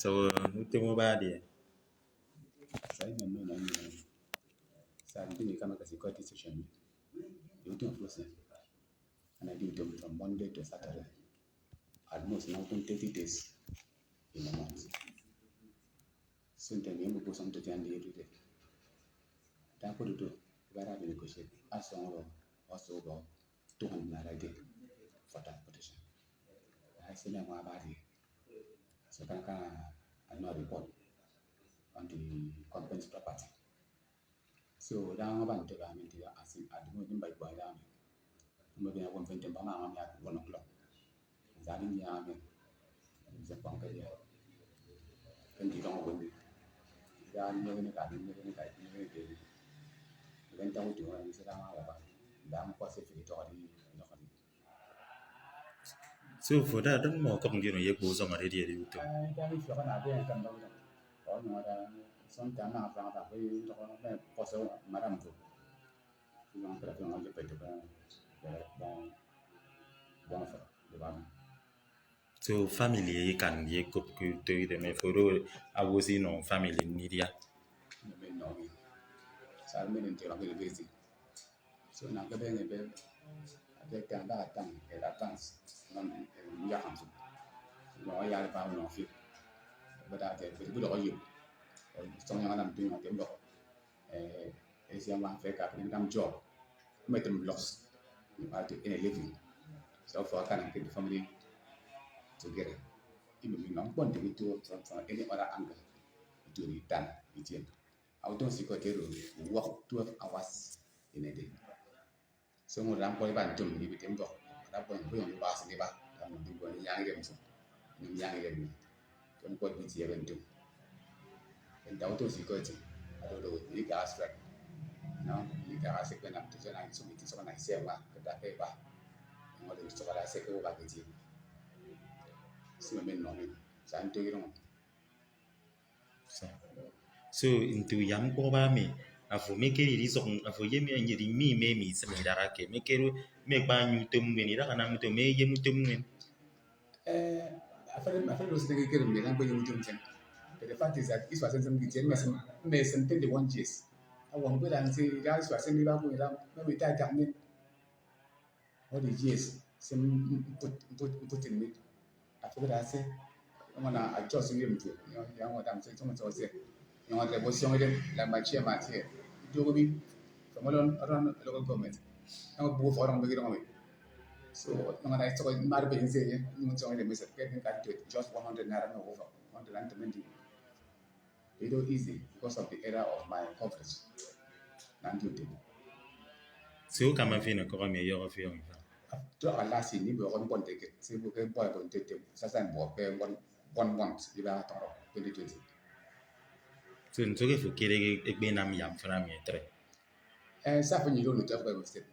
So utemo ba dia. Sai nemmeno non sai quindi kama kazi kwa decision. You do flossing. And I do them from Monday to Saturday. At most now 30 days in a month. So then you go some to the end every day. That could do. Where I negotiate as long also about 200 naira a day for transportation. I say them about it. So can I know report on the company's property. So down about the government as in at the moment by boy down. Maybe I won't think about my 1 o'clock. Zarin Yamin is a bunker here. Then you don't win it. Then you're going to get it. Then down to one is around about damn Pacific to So for that don't mo kom gino ye ko sama ready di utem. I don't know if you're going to be a come down. Or no, sometimes I'm found that we don't want to possible Madame. You want to put on the paper. One for the one. So family ye kan ye ko ku to ide me for awosi no family ni dia. Maybe no. So I'm going to be busy. So now I'm going to be I can that time at advance. Non yakan so. No ya ba no fit. But I get good all you. So yang nam tu yang tembok. Siang wan fek up in job. Make them lost. You have to in a living. So for kind of get the family together. Even if not want to be to from any other angle to be done. I don't see what you work 12 hours in a day. So mo ram boy ban tum ni bitem go da boy ko yon ba se ba da mo di boy yang rem so ni yang rem ni kon ko bi ti ben tum en da auto si ko ti ado do ni ga strike no ni ga se ben am to na so mi ti so na se wa ka da pe ba mo de so ba se ko ba ke ti si me no mi sa an to giro So into yam ko ba mi afu make ri song afu ye mi nyi mi mi se mi dara ke make ru me ba nyu tum ni da kana mutum me ye mutum ni. after those things get me lang ba yung tum chen. But the fact is that this was something that may something the 1 years. I want to say guys was sending back with them. Maybe that got me all the years. Some put in it. I forgot I say I'm gonna adjust him to young what I'm saying. Someone say you know the was young like my chairman here. Do go be from around local government. I'm both around the ground. So when I saw my being saying, you know, the message getting that to just 100 naira no over 120. It's not easy because of the error of my coverage. And you did. So kama fi na ko mi yo fi yo. After a last year, we were on ticket. See, we can buy one ticket. Sasan bought pay 1 month. You are 2020. So nso ke fu kere ke be na mi yam fra mi tre. Safin you don't talk about it.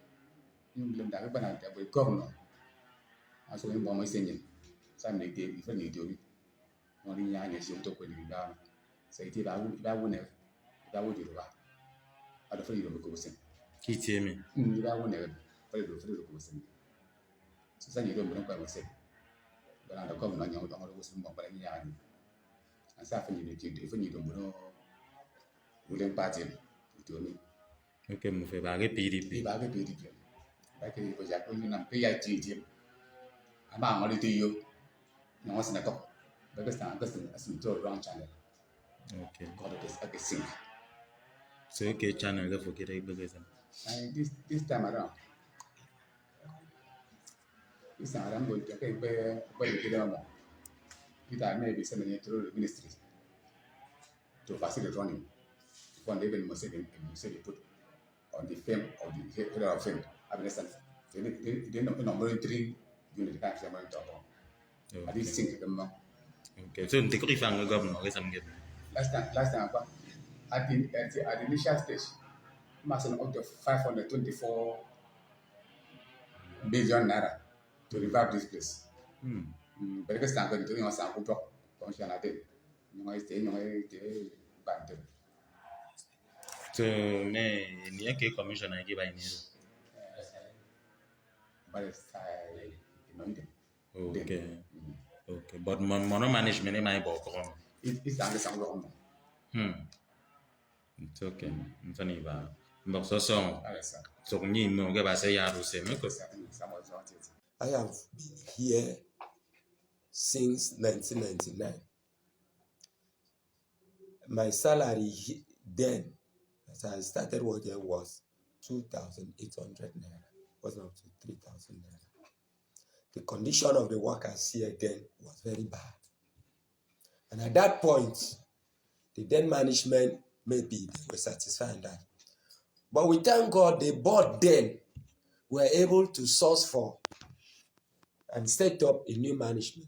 You blame that when I governor. As we bomb my singing. Some they did, if any do it. Only young as you talk with you down. Say it, I would never. That would do that. I don't feel you don't go sing. Ki tie mi. You don't never. But you don't go sing. So you don't know what I was saying. But I don't come on your don't was more, but I young. And Safin you did, if you don't know. We don't party. To me. Okay, mo fe ba ke PDP. Ba cái PDP. Ba cái bây giờ có như nằm cái giá trị thêm. Mà ngồi đi tiêu. Nó sẽ có. Ba cái sáng cái sự cho wrong channel. Okay. Got it as a sync. So ke channel ke fu kere be ke san. And this time around. This time around going to okay where you get more. Peter may be sending it through the ministry to facilitate running. One day when Muslim say they put on the fame of the head of fame. I mean, they number 3 unit kind of talk about. I didn't think them. Okay. So nti ko ifang governor ke san ke. Last time, at the initial stage, maximum up to 524 billion naira to revive this place. But because I'm going to do some good function at it. You know, bad. So me ni ke commissioner ke ba ni. But it's you know, Okay. Okay. But mono management e mai bo ko. It's under some wrong. It's okay. Mfani ba. Mbok so song. Yes, So ni mo ke ba se ya ru se me ko. sir. Someone's not it. I have been here since 1999. My salary then, as I started working, was 2,800 naira. Wasn't up to 3,000 naira. The condition of the workers here then was very bad. And at that point, the then management, maybe they were satisfied that. But we thank God the board then were able to source for and set up a new management.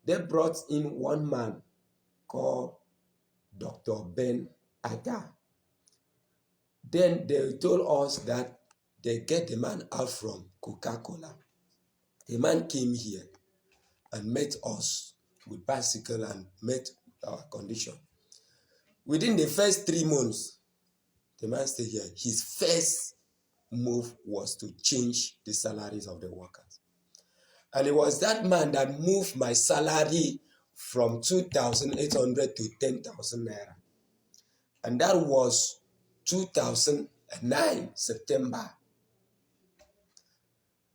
They brought in one man called Dr. Ben Aga. Then they told us that they get the man out from Coca-Cola. The man came here and met us with bicycle and met our condition. Within the first 3 months, the man stayed here. His first move was to change the salaries of the workers. And it was that man that moved my salary from 2,800 to 10,000 naira. And that was 2009, September.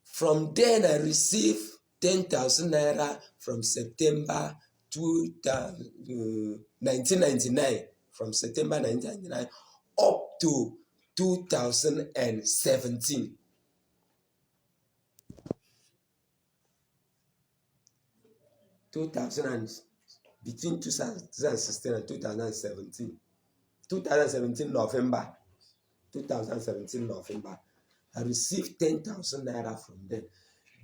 From then, I received 10,000 naira from September 1999, from September 1999 up to 2017. Between 2016 and 2017. 2017 November. 2017 November. I received 10,000 naira from them.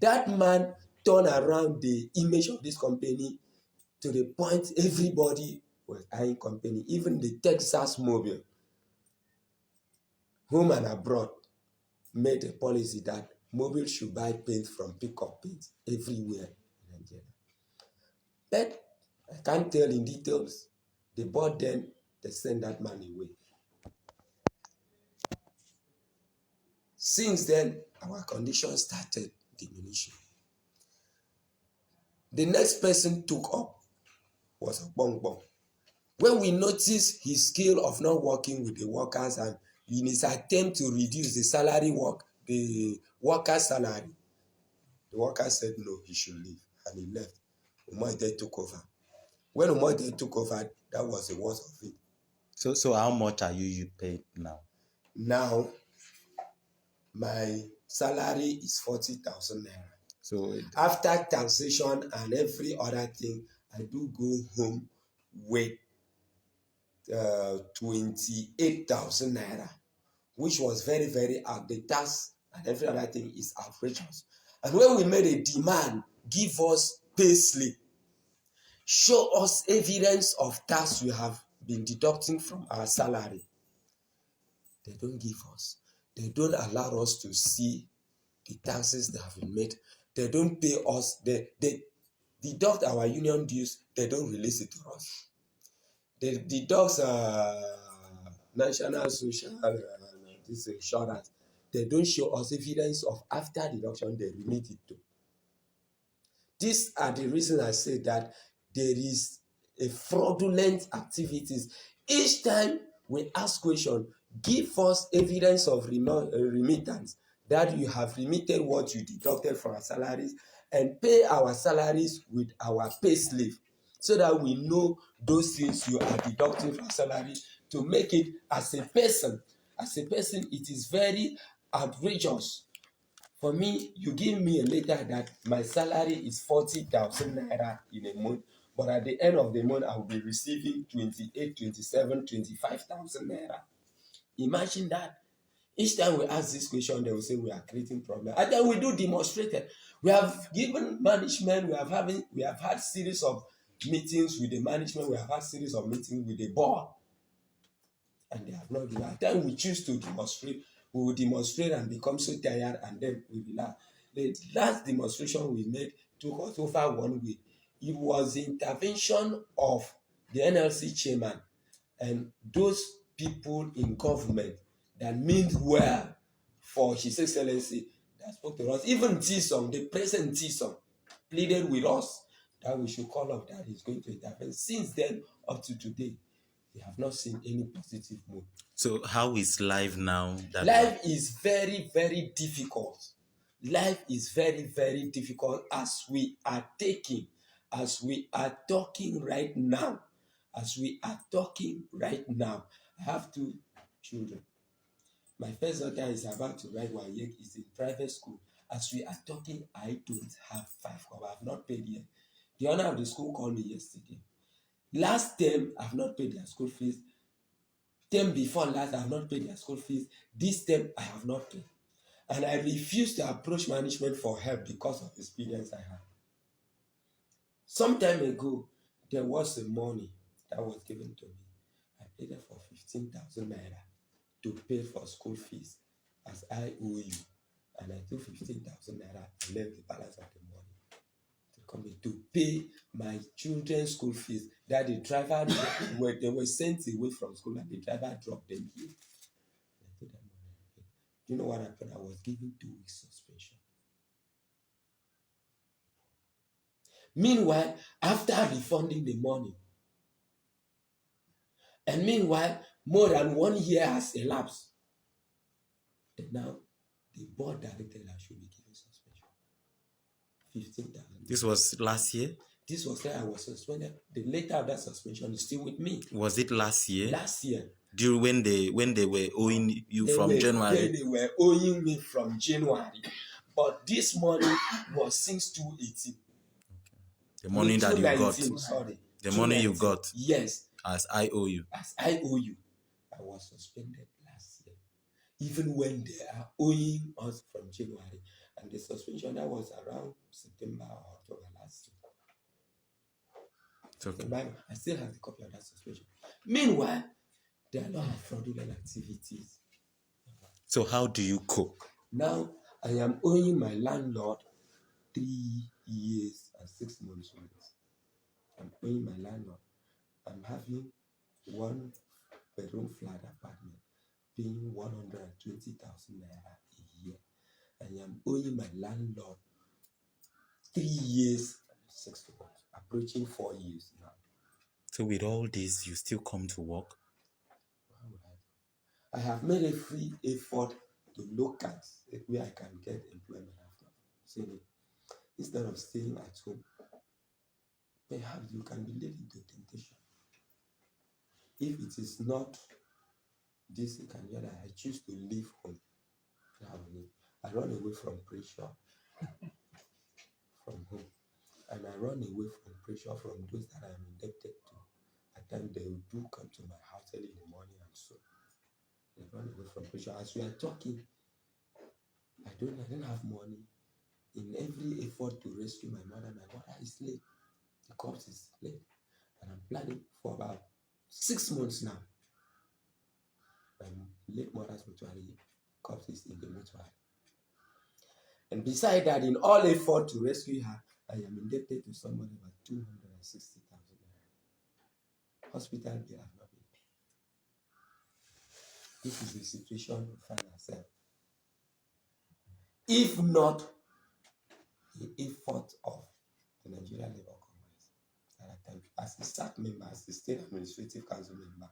That man turned around the image of this company to the point everybody was eyeing company, even the Texas Mobile, home and abroad, made a policy that Mobile should buy paint from Peacock paint everywhere in Nigeria. But I can't tell in details. They bought them, they sent that man away. Since then, our condition started diminishing. The next person took up was Bongbong. When we noticed his skill of not working with the workers and in his attempt to reduce the worker's salary, the worker said no, he should leave, and he left. Umoide took over. When Umoide took over, that was the worst of it. So how much are you paid now? Now, my salary is 40,000 naira. So After taxation and every other thing, I do go home with 28,000 naira, which was very, very out. The tax and every other thing is outrageous. And when we made a demand, give us pay slip, show us evidence of tax we have been deducting from our salary, they don't give us. They don't allow us to see the taxes that have been made. They don't pay us. They deduct our union dues. They don't release it to us. They deduct national social this insurance. They don't show us evidence of after deduction they remit it to. These are the reasons I say that there is a fraudulent activities. Each time we ask question, give us evidence of remittance, that you have remitted what you deducted from our salaries, and pay our salaries with our pay slip, so that we know those things you are deducting from salary, to make it as a person. As a person, it is very outrageous. For me, you give me a letter that my salary is 40,000 naira in a month, but at the end of the month, I will be receiving 28, 27, 25,000 naira. Imagine that. Each time we ask this question, they will say we are creating problems. And then we do demonstrate it. We have given management, we have had series of meetings with the management, we have had series of meetings with the board, and they have not given. At times we choose to demonstrate, we will demonstrate and become so tired, and then we relax. The last demonstration we made took us over 1 week. It was the intervention of the NLC chairman and those people in government that meant well for His Excellency that spoke to us. Even Tsong, the present Tsong, pleaded with us that we should call off that is going to intervene. Since then up to today, we have not seen any positive move. So how is life now? Life is very, very difficult. Life is very, very difficult as we are talking right now. I have 2 children. My first daughter is about to write WAEC, is in private school. As we are talking, I don't have 5 kobo. I have not paid yet. The owner of the school called me yesterday. Last term, I have not paid their school fees. Term before last, I have not paid their school fees. This term, I have not paid. And I refuse to approach management for help because of experience I have. Some time ago, there was a money that was given to me. I paid it for 15,000 naira to pay for school fees as I owe you. And I took 15,000 naira and left the balance of the money to come in to pay my children's school fees that the driver, they were sent away from school and the driver dropped them here. I took that money and paid. Do you know what happened? I was given 2 weeks suspension. Meanwhile, after refunding the money, and meanwhile, more than 1 year has elapsed, and now the board directed I should be given suspension. 15,000. This was last year? This was where I was suspended. The letter of that suspension is still with me. Was it last year? Last year. During when they were owing you from January? They were owing me from January. But this money was since 2018. The money that you got. Sorry. The money you got. Yes. As I owe you. I was suspended last year. Even when they are owing us from January. And the suspension that was around September or October last year. Okay. I still have the copy of that suspension. Meanwhile, there are a lot of fraudulent activities. So how do you cope? Now, I am owing my landlord 3 years and 6 months rent. I'm paying my landlord. I'm having 1 bedroom flat apartment, paying 120,000 naira a year. I am owing my landlord 3 years and 6 months, approaching 4 years now. So with all this, you still come to work? Why would I have made a free effort to look at where I can get employment after. So instead of staying at home, perhaps you can be led into temptation. If it is not this career that I choose to leave home, I run away from pressure from home. And I run away from pressure from those that I am indebted to. At times they do come to my house early in the morning and so. I run away from pressure. As we are talking, I don't have money. In every effort to rescue my mother is late. The corpse is late. And I'm planning for about 6 months now. My late mother's mortuary corpse is in the mortuary. And beside that, in all effort to rescue her, I am indebted to somebody about 260,000 naira. Hospital bill have not been paid. This is the situation we find ourselves. If not the effort of the Nigerian Labour Congress, as a staff member, as a state administrative council member,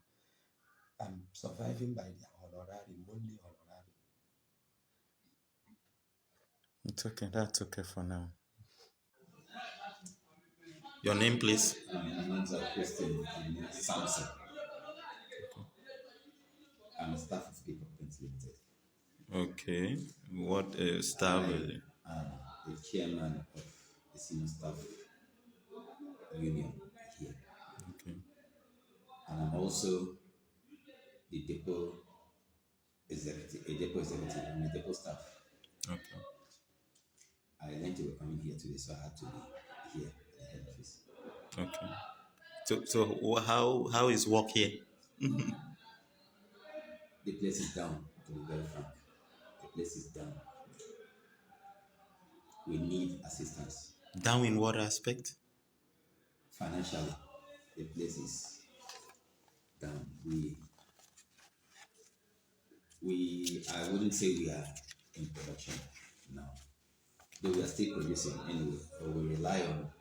I'm surviving by their honorarium, only honorarium. It's okay, that's okay for now. Your name, please? My name is Christian Samson. I'm a staff of Peacock Limited. Okay. What staff? I'm the chairman of the senior staff union here. Okay. And I'm also the depot executive. I'm a depot staff. Okay. I learned you were coming here today, so I had to be here at the head office. Okay. So how is work here? The place is down, to be very frank. The place is down. We need assistance. Down in what aspect? Financially, the place is down. I wouldn't say we are in production now. Though we are still producing anyway, but we rely on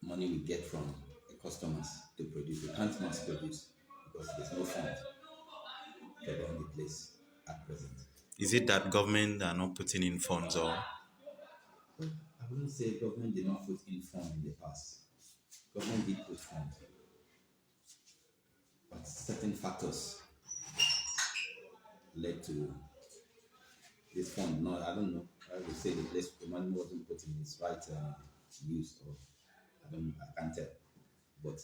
money we get from the customers to produce. We can't mass produce because there's no fund to run the place at present. Is it that government are not putting in funds, or I wouldn't say government did not put in fund in the past. Government did put fund, but certain factors led to this fund. No, I don't know. I would say the money wasn't put in its right use, or I can't tell. But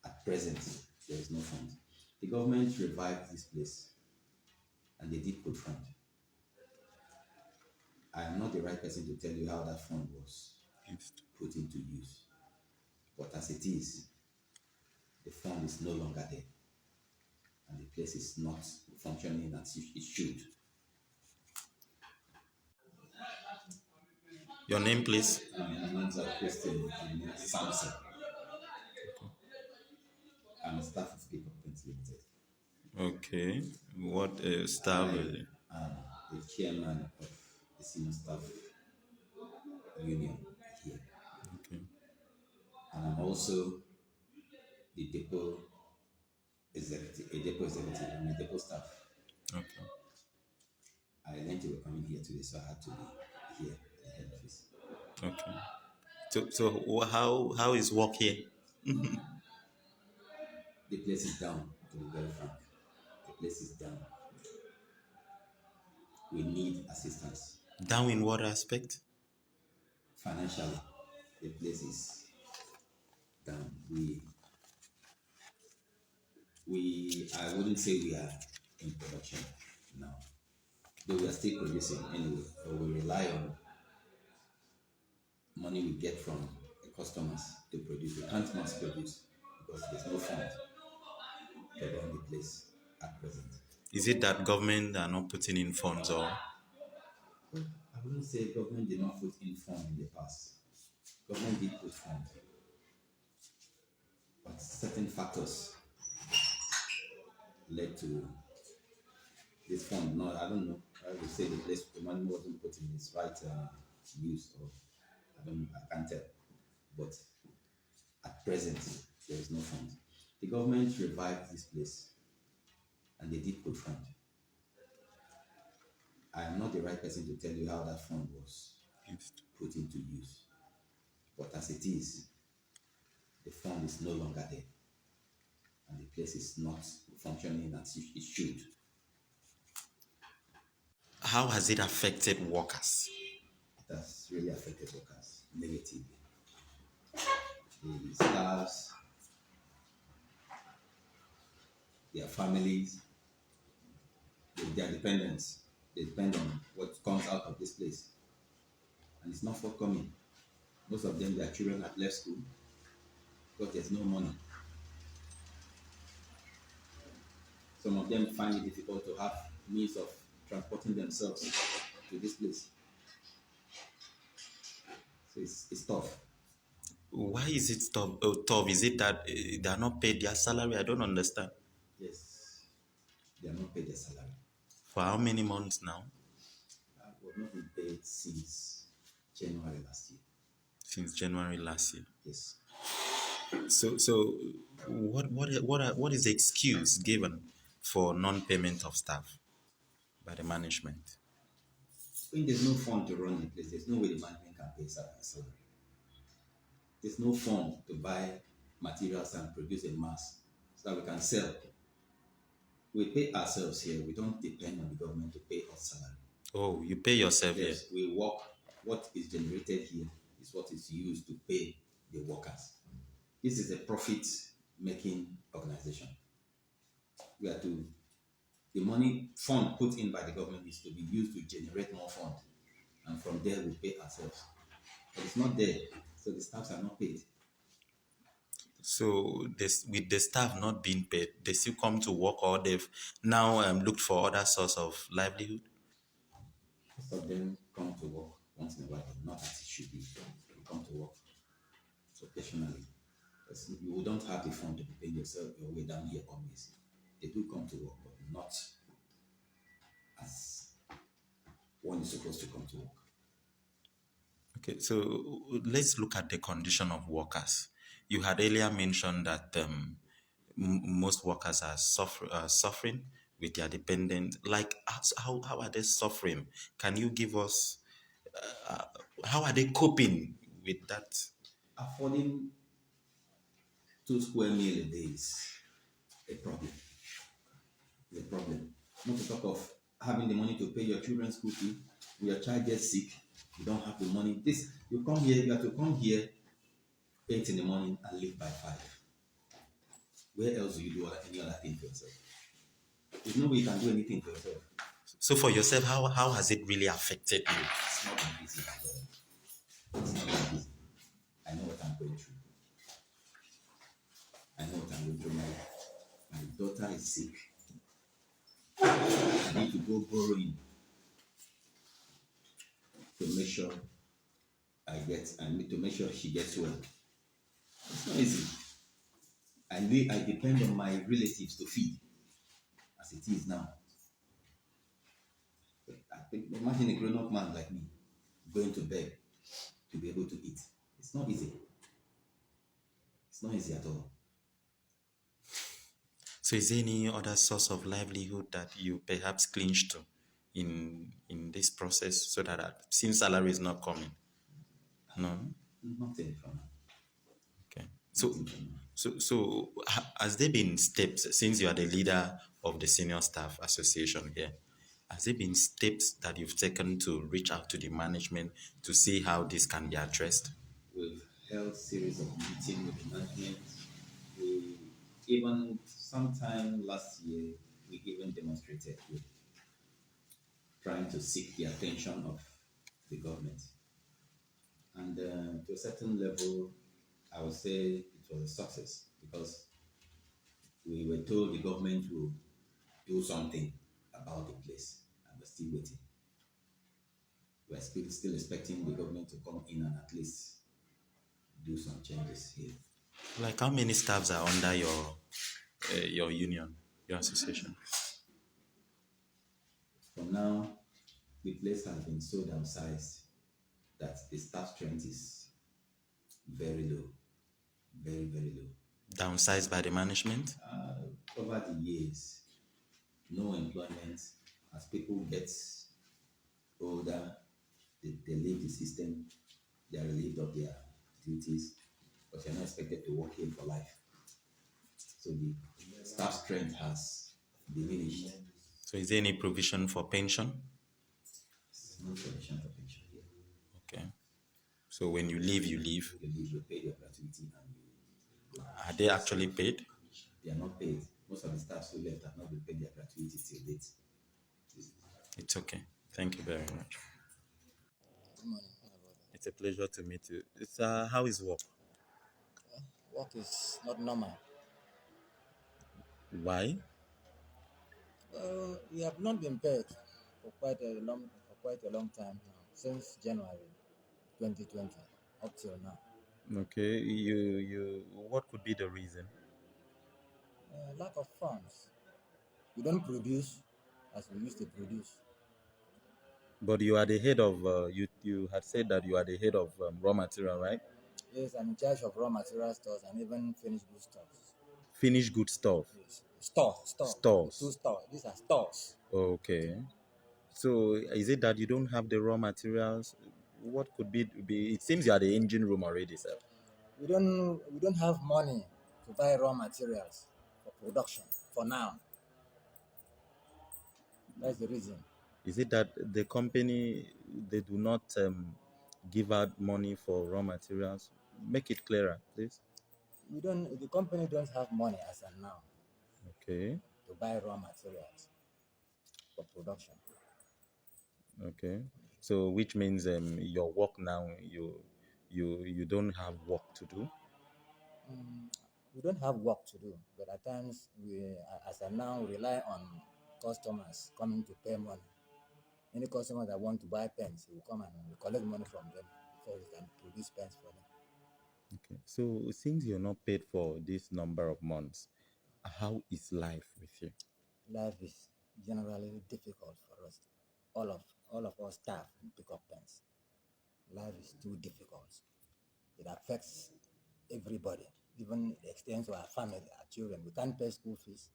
at present, there is no fund. The government revived this place, and they did put fund. I am not the right person to tell you how that fund was put into use. But as it is, the fund is no longer there, and the place is not functioning as it should. your name, please? My name is Christian Samson. I'm a staff of Peacock Limited. Okay. What staff? I'm the chairman of the senior staff union here, Okay. and I'm also the depot executive. I'm a depot staff. Okay. I learned you were coming here today, so I had to be here at the head office. Okay. So how is work here? The place is down, to be very frank. The place is down. We need assistance. Down in what aspect? Financially, the place is down. I wouldn't say we are in production now, though we are still producing anyway, but we rely on money we get from the customers to produce. We can't mass produce because there's no fund to run the place at present. Is it that government are not putting in funds, or I wouldn't say government did not put in fund in the past. Government did put fund, but certain factors led to this fund. No, I don't know. I would say the money wasn't put in its right use, or I can't tell. But at present, there is no fund. The government revived this place, and they did put fund. I am not the right person to tell you how that fund was put into use. But as it is, the fund is no longer there, and the place is not functioning as it should. how has it affected workers? It has really affected workers negatively. The staffs, their families, their dependents, they depend on what comes out of this place. And it's not forthcoming. Most of them, their children have left school because there's no money. Some of them find it difficult to have means of transporting themselves to this place. So it's tough. Why is it tough? Is it that they are not paid their salary? I don't understand. Yes, they are not paid their salary. For how many months now? We've not been paid since January last year. Since January last year. Yes. So what is the excuse given for non-payment of staff by the management? When there's no fund to run the place, there's no way the management can pay salary. There's no fund to buy materials and produce a mass so that we can sell. We pay ourselves here. We don't depend on the government to pay us salary. Oh, you pay yourself Yes, here? we work. What is generated here is what is used to pay the workers. This is a profit-making organization. The money fund put in by the government is to be used to generate more fund, and from there we pay ourselves. But it's not there, so the staffs are not paid. So with the staff not being paid, they still come to work, or they've now looked for other source of livelihood? Most of them come to work once in a while, but not as it should be. They come to work occasionally. Because you don't have the fund to be paying yourself your way down here always. They do come to work, but not as one is supposed to come to work. Okay, so let's look at the condition of workers. You had earlier mentioned that most workers are suffering with their dependent. Like, how are they suffering? Can you give us how are they coping with that? Affording 2 square meal a day is a problem. It's a problem. Not to talk of having the money to pay your children's school fee. When your child gets sick, you don't have the money. This you come here, you have to come here 8 in the morning and leave by 5. Where else do you do any other thing for yourself? There's no way you can do anything for yourself. So for yourself, how has it really affected you? It's not been easy at all. It's not been easy. I know what I'm going through. I know what I'm going through. My daughter is sick. I need to go borrowing to make sure I need to make sure she gets well. It's not easy. I depend on my relatives to feed as it is now. I think, imagine a grown-up man like me going to bed to be able to eat. It's not easy. It's not easy at all. So is there any other source of livelihood that you perhaps clinch to in this process so that since salary is not coming? No? Nothing from now. Okay. So has there been steps, since you are the leader of the senior staff association here, has there been steps that you've taken to reach out to the management to see how this can be addressed? We've held series of meetings with the management. We even sometime last year we even demonstrated with trying to seek the attention of the government. And to a certain level, I would say it was a success because we were told the government will do something about the place, and we're still waiting. We're still expecting the government to come in and at least do some changes here. Like, how many staffs are under your union, your association? For now, the place has been so downsized that the staff strength is very low, very, very low. Downsized by the management? Over the years, no employment. As people get older, they leave the system, they are relieved of their duties, but they're not expected to work here for life. So the staff strength has diminished. So is there any provision for pension? There's no provision for pension here. Okay. So when you leave, you leave. You leave, you pay your gratuity, and you Are they actually paid? they are not paid. Most of the staff who left have not been paid their gratuity till date. It's okay. Thank you very much. Good morning. It's a pleasure to meet you. It's how is work? Work is not normal. Why? We have not been paid for quite a long time now, since January 2020 up till now. Okay. You. What could be the reason? Lack of funds. We don't produce as we used to produce. But you are the head of. You had said that you are the head of raw material, right? Yes, I'm in charge of raw material stores and even finished goods stores. Finished good stuff. Yes. Stores. 2 stores. These are stores. Okay. So is it that you don't have the raw materials? What could be? It seems you are the engine room already, sir. We don't have money to buy raw materials for production for now. That's the reason. Is it that the company, they do not give out money for raw materials? Make it clearer, please. The company don't have money as of now Okay. to buy raw materials for production. Okay. So which means your work now, you don't have work to do. We don't have work to do, but at times as of now, rely on customers coming to pay money. Any customer that want to buy pens, will come and we collect money from them before we can produce pens for them. Okay. So since you're not paid for this number of months, how is life with you? Life is generally difficult for us, all of us staff in Peacock pens. life is too difficult. It affects everybody, even it extends to our family, our children. We can't pay school fees,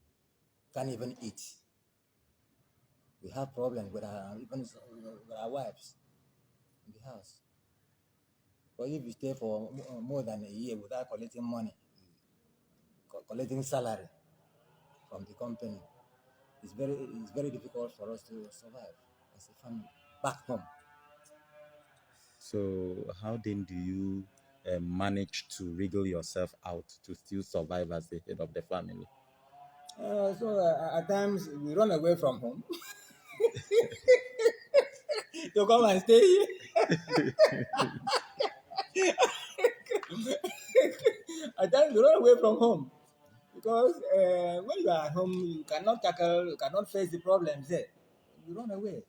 can't even eat. We have problems with our even with our wives in the house. But if you stay for more than a year without collecting money, collecting salary from the company, it's very difficult for us to survive as a family back home. So how then do you manage to wriggle yourself out to still survive as the head of the family? So at times we run away from home to come and stay here. At times we run away from home because when you are at home, you cannot tackle, you cannot face the problems there. You run away.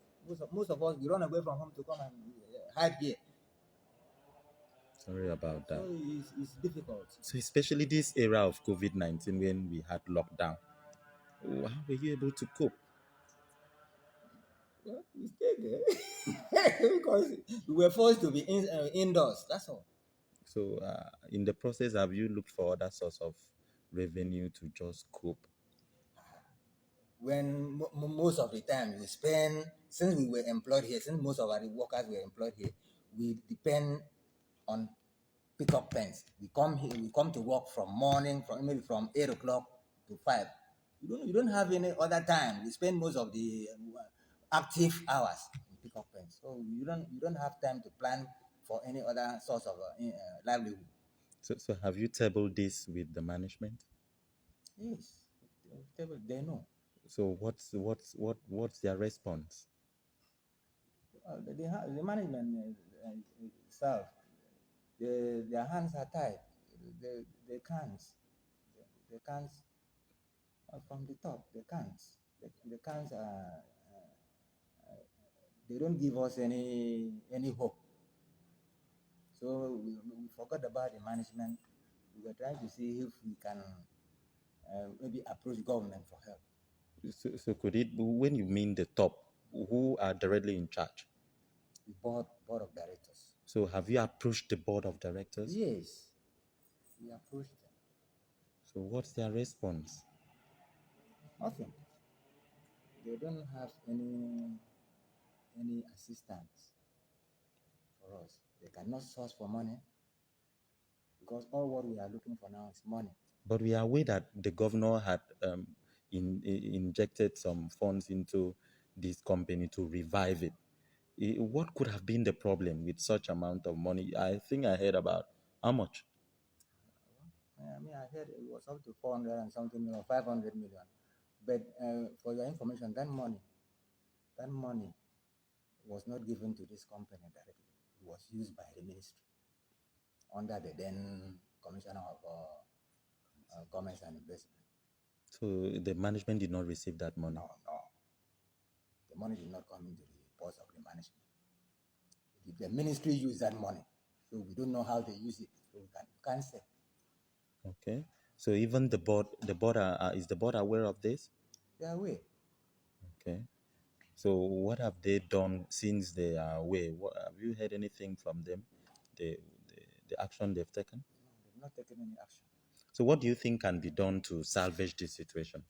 Most of us, we run away from home to come and hide here. Sorry about So that. it's difficult. So especially this era of COVID-19 when we had lockdown, how were you able to cope? Well, we stayed there because we were forced to be indoors. That's all. So in the process, have you looked for other source of revenue to just cope? When most of the time we spend, since we were employed here, since most of our workers were employed here, we depend on Peacock pens. We come here, we come to work from morning, from maybe from 8 o'clock to 5. You don't have any other time. We spend most of the active hours in Peacock pens. So you don't have time to plan for any other source of livelihood. So have you tabled this with the management? Yes, they know. So what's their response? The management itself, their hands are tied. They can't. They can't from the top. They can't. They can't. They don't give us any hope. So we forgot about the management. We were trying to see if we can maybe approach government for help. So could it, when you mean the top, who are directly in charge? The board of directors. So have you approached the board of directors? Yes, we approached them. So what's their response? Nothing. They don't have any assistance for us. They cannot source for money because all what we are looking for now is money. But we are aware that the governor had injected some funds into this company to revive it. What could have been the problem with such amount of money? I think I heard about how much. I mean, I heard it was up to 400 and something million, 500 million. But for your information, that money was not given to this company directly. It was used by the ministry under the then Commissioner of Commerce and Investment. So the management did not receive that money. No, no. The money did not come into the purse of the management. The ministry used that money. So we don't know how they use it. So we can't say. Okay. So even the board is the board aware of this? They are away. Okay. So what have they done since they are away? Have you heard anything from them? The, the, the action they've taken? No, they've not taken any action. So what do you think can be done to salvage this situation?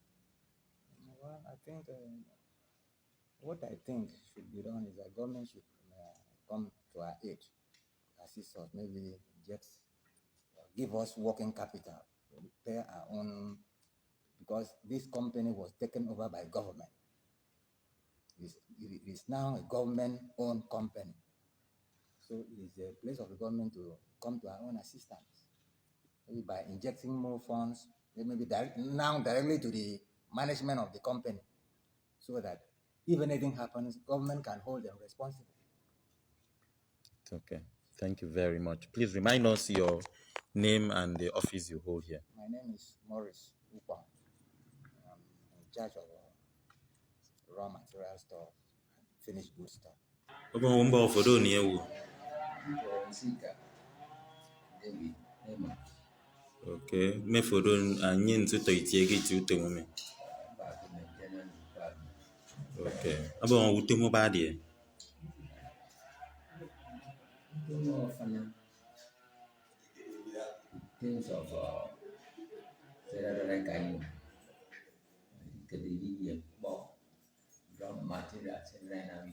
Well, what I think should be done is that government should come to our aid, assist us, maybe just give us working capital, pay our own, because this company was taken over by government. It is now a government-owned company. So it is a place of the government to come to our own assistance, maybe by injecting more funds, maybe directly to the management of the company, so that if anything happens, government can hold them responsible. It's okay. Thank you very much. Please remind us your name and the office you hold here. My name is Morris Upang. I'm in charge of raw material store and finished goods store. Okay, me fodon anyin tu to itiegi tu to me. Okay. Abo on utu mo ba die. don't know of things of there are like cái đi gì bỏ rồi mà thì là sẽ ra nào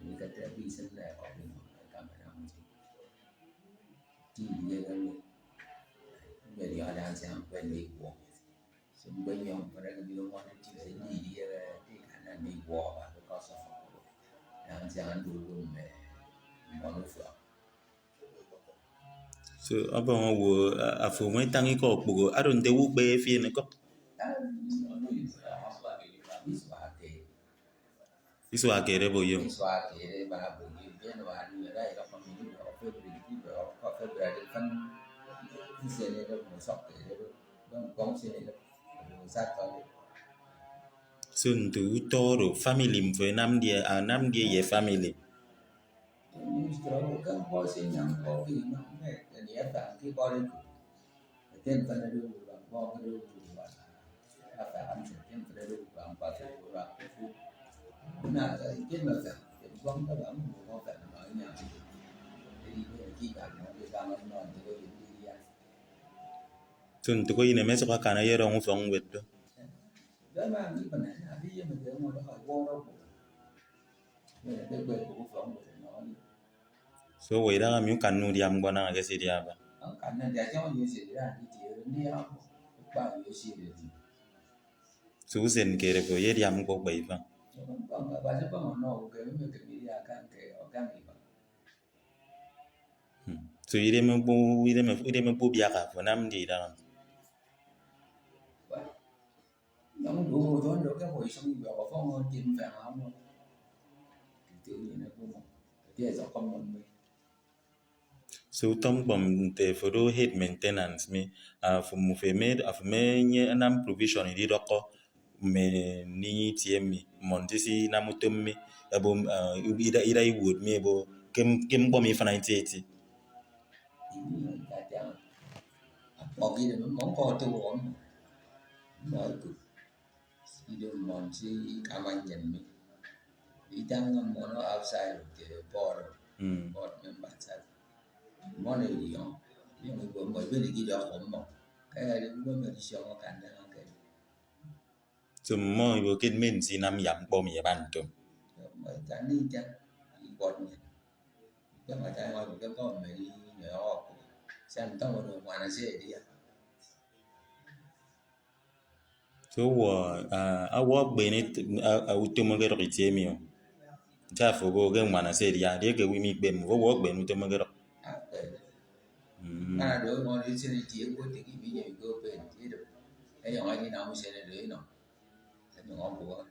những cái vi sinh là có những cái cảm thấy nào chỉ như là về đi ở đang xem bên đi của xung quanh nhau và đây là điều mà chỉ là gì đi cái khả năng đi qua và cái có sản phẩm đang xem đủ luôn để mọi người phượng So abang wo afu mai tangi ko bugo aron de wu be fi ne ko iso akere bo yo. Iswa kere ba bagi dia wa ni ra ira ko mi ro ko bi ki ro ko ko ba de kan ni se ne ro mo sok ke ro don kong se ne ro sa ko Sun tu to ro family mfe nam dia ye family. ni ro kan ko se nyam ko ki ma ne ni ya ta ki ko ri ten kan ro ba ko ro ba a ta an se ten kan ro ba ba se ro ba fu na ta ki ma ta ki bong ka ba mo ko ka na nya đi ki ka no ki ka no no ni ro ni ya Sun tu ko ine me so ka na ye rong fong wet do. đó mà nghĩ mình là đi mình tưởng mà nó phải vô đâu mình cái bề của phận của nó So we da mi kan nu diam gwa na ke si dia ba. ở cảnh này để cho nhiều sự ra đi chịu đi học bao nhiêu sự được Su sen kere ko ye diam ko bai fa. còn ở ba sẽ có một nồi cái mình cái đi ra cái ở cái gì So ire me bu bia ka fo nam di da. vậy nó đủ rồi đó cái hồi xong giờ có tiền vàng không tự nhiên nó cũng thì giờ không mình So tom bom te for do head maintenance me for mu fe me af me nye nam provision di doko me ni tie mi mon ti si na mutum me ebo ida I would me ebo kem bom mi fa 98 là chẳng có gì nó món co tiêu ổn nói cứ đi đường mòn si cảm anh nhận mình đi tăng món nó outside of the border board member side món này đi không nhưng mà vừa mới biết đi đó ổn mà cái này cũng mới đi xong nó cảnh đó cái so mo ebo kin men si nam yam bom ye ban to mà cảnh đi chăng đi board nhận cái mà tại ngoài cái con mày đi nhỏ xem tao mà đồ ngoài nó sẽ đi so wo a wo be ni a utum ge ro tie mi o ja fo go ge mana se dia de ge wi mi be mo wo be nu utum ge ro mà đứa mà đi xe đi chiếu của thì cái bây giờ cơ về thì được cái nhỏ như nào xe này đứa nó cái nhỏ của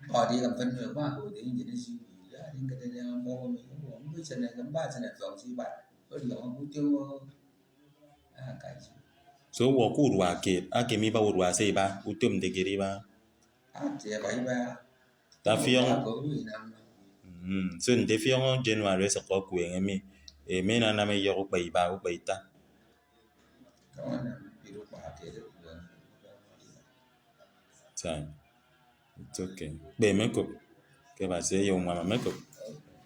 họ đi làm phân nữa ba của thì nhìn nó suy nghĩ ra đến cái này mua mình cũng không biết xe này cái ba xe này phòng gì bạn có điều họ cũng tiêu cái gì so wo ku ru a ke mi ba ru se ba utum de ge ri ba thì vậy ba ta fiong của người nam so de fiong January so ko ku en mi e me na me yo bai ba u bai ta đó là đi lúc bà kia được cha it's okay be me ko ke ba se yo mama me ko